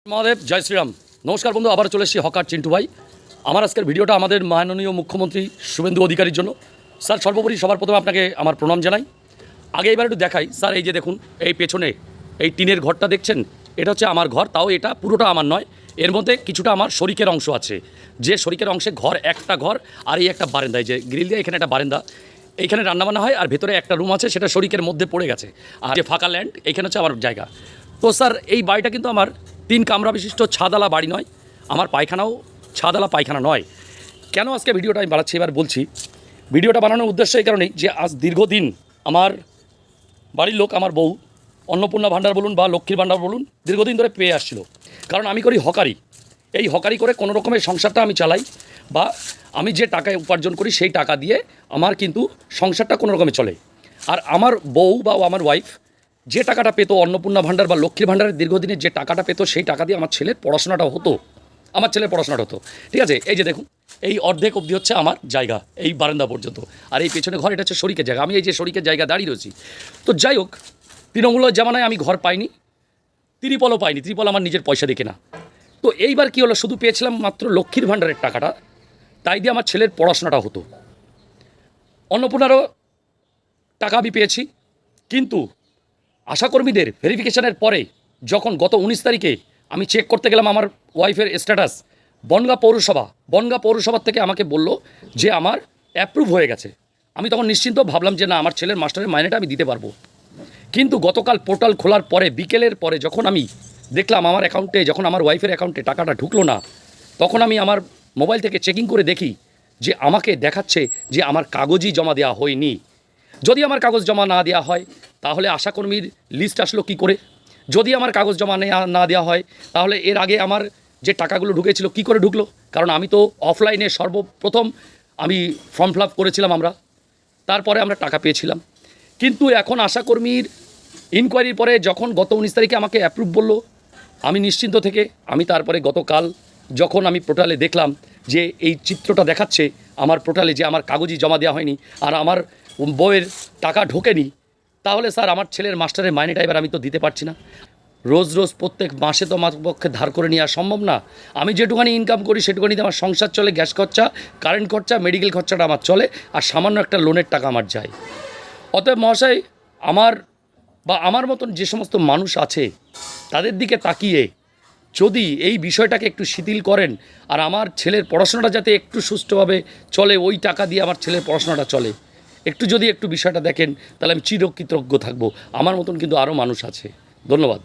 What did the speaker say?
মহাদেব জয় শ্রীরাম। নমস্কার বন্ধু, আবার চলে এসেছি হকার চিন্টু ভাই। আমার আজকের ভিডিওটা আমাদের মাননীয় মুখ্যমন্ত্রী শুভেন্দু অধিকারীর জন্য। স্যার, সর্বোপরি সবার প্রথমে আপনাকে আমার প্রণাম জানাই। আগে এবার একটু দেখাই স্যার, এই যে দেখুন, এই পেছনে এই টিনের ঘরটা দেখছেন, এটা হচ্ছে আমার ঘর। তাও এটা পুরোটা আমার নয়, এর মধ্যে কিছুটা আমার শরিকের অংশ আছে। যে শরিকের অংশে ঘর, একটা ঘর আর এই একটা বারান্দা, এই যে গ্রিল দিয়ে এখানে একটা বারান্দা, এইখানে রান্নাবান্না হয়, আর ভেতরে একটা রুম আছে, সেটা শরিকের মধ্যে পড়ে গেছে। আর যে ফাঁকা ল্যান্ড, এখানে হচ্ছে আমার জায়গা। তো স্যার, এই বাড়িটা কিন্তু আমার 3 কামরা বিশিষ্ট ছাদালা বাড়ি নয়, আমার পায়খানাও ছাদালা পায়খানা নয়। কেন আজকে ভিডিওটা আমি বানাচ্ছি এবার বলছি। ভিডিওটা বানানোর উদ্দেশ্য এই কারণেই যে আজ দীর্ঘদিন আমার বাড়ির লোক, আমার বউ, অন্নপূর্ণা ভাণ্ডার বলুন বা লক্ষ্মীর ভাণ্ডার বলুন, দীর্ঘদিন ধরে পেয়ে আসছিল। কারণ আমি করি হকারি। এই হকারি করে কোনো রকমের সংসারটা আমি চালাই, বা আমি যে টাকায় উপার্জন করি সেই টাকা দিয়ে আমার কিন্তু সংসারটা কোনো রকমে চলে। আর আমার বউ বা আমার ওয়াইফ যে টাকাটা পেতো অন্নপূর্ণা ভাণ্ডার বা লক্ষ্মীর ভাণ্ডারের দীর্ঘদিনের যে টাকাটা পেতো, সেই টাকা দিয়ে আমার ছেলের পড়াশোনাটা হতো। ঠিক আছে, এই যে দেখুন, এই অর্ধেক অবধি হচ্ছে আমার জায়গা, এই বারান্দা পর্যন্ত। আর এই পেছনে ঘর, এটা হচ্ছে শরিকের জায়গা। আমি এই যে শরিকের জায়গা দাঁড়িয়ে রয়েছি। তো যাই হোক, তৃণমূলের জামানায় আমি ঘর পাইনি, ত্রিপলও পাইনি, ত্রিপল আমার নিজের পয়সা দিয়ে কেনা। তো এইবার কী হলো, শুধু পেয়েছিলাম মাত্র লক্ষ্মীর ভাণ্ডারের টাকাটা, তাই দিয়ে আমার ছেলের পড়াশোনাটা হতো। অন্নপূর্ণারও টাকা আমি পেয়েছি, কিন্তু আশাকর্মীদের ভেরিফিকেশনের পরে যখন গত 19 তারিখে আমি চেক করতে গেলাম আমার ওয়াইফের স্ট্যাটাস, বনগাঁ পৌরসভার থেকে আমাকে বলল যে আমার অ্যাপ্রুভ হয়ে গেছে। আমি তখন নিশ্চিন্ত ভাবলাম যে না, আমার ছেলের মাস্টারের মাইনেটা আমি দিতে পারবো। কিন্তু গতকাল পোর্টাল খোলার পরে, বিকেলের পরে যখন আমি দেখলাম আমার অ্যাকাউন্টে, যখন আমার ওয়াইফের অ্যাকাউন্টে টাকাটা ঢুকলো না, তখন আমি আমার মোবাইল থেকে চেকিং করে দেখি যে আমাকে দেখাচ্ছে যে আমার কাগজই জমা দেওয়া হয়নি। যদি আমার কাগজ জমা না দেওয়া হয়, তাহলে আশাকর্মীর লিস্ট আসলো কি করে? যদি আমার কাগজ জমা না দেওয়া হয়, তাহলে এর আগে আমার যে টাকাগুলো ঢুকেছিল কি করে ঢুকলো? কারণ আমি তো অফলাইনে সর্বপ্রথম আমি ফর্ম ফিল আপ করেছিলাম, তারপরে আমরা টাকা পেয়েছিলাম। কিন্তু এখন আশাকর্মীর ইনকোয়ারির পরে যখন গত 19 তারিখে আমাকে অ্যাপ্রুভ বললো, আমি নিশ্চিন্ত থেকে আমি তারপরে গতকাল যখন আমি পোর্টালে দেখলাম যে এই চিত্রটা দেখাচ্ছে আমার পোর্টালে, যে আমার কাগজই জমা দেওয়া হয়নি আর আমার বউয়ের টাকা ঢোকেনি, তাহলে স্যার আমার ছেলের মাস্টারের মাইনেটা এবার আমি তো দিতে পারছি না। রোজ রোজ প্রত্যেক মাসে তো আমার পক্ষে ধার করে নেওয়া সম্ভব না। আমি যেটুখানি ইনকাম করি সেটুখানিতে আমার সংসার চলে, গ্যাস খরচা, কারেন্ট খরচা, মেডিকেল খরচাটা আমার চলে, আর সামান্য একটা লোনের টাকা আমার যায়। অতএব মহাশয়, আমার মতন যে সমস্ত মানুষ আছে তাদের দিকে তাকিয়ে যদি এই বিষয়টাকে একটু শিথিল করেন, আর আমার ছেলের পড়াশোনাটা যাতে একটু সুষ্ঠুভাবে চলে, ওই টাকা দিয়ে আমার ছেলের পড়াশোনাটা চলে, একটু বিষয়টা দেখেন, তাহলে আমি চিরকৃতজ্ঞ থাকবো। আমার মতন কিন্তু আরও মানুষ আছে। ধন্যবাদ।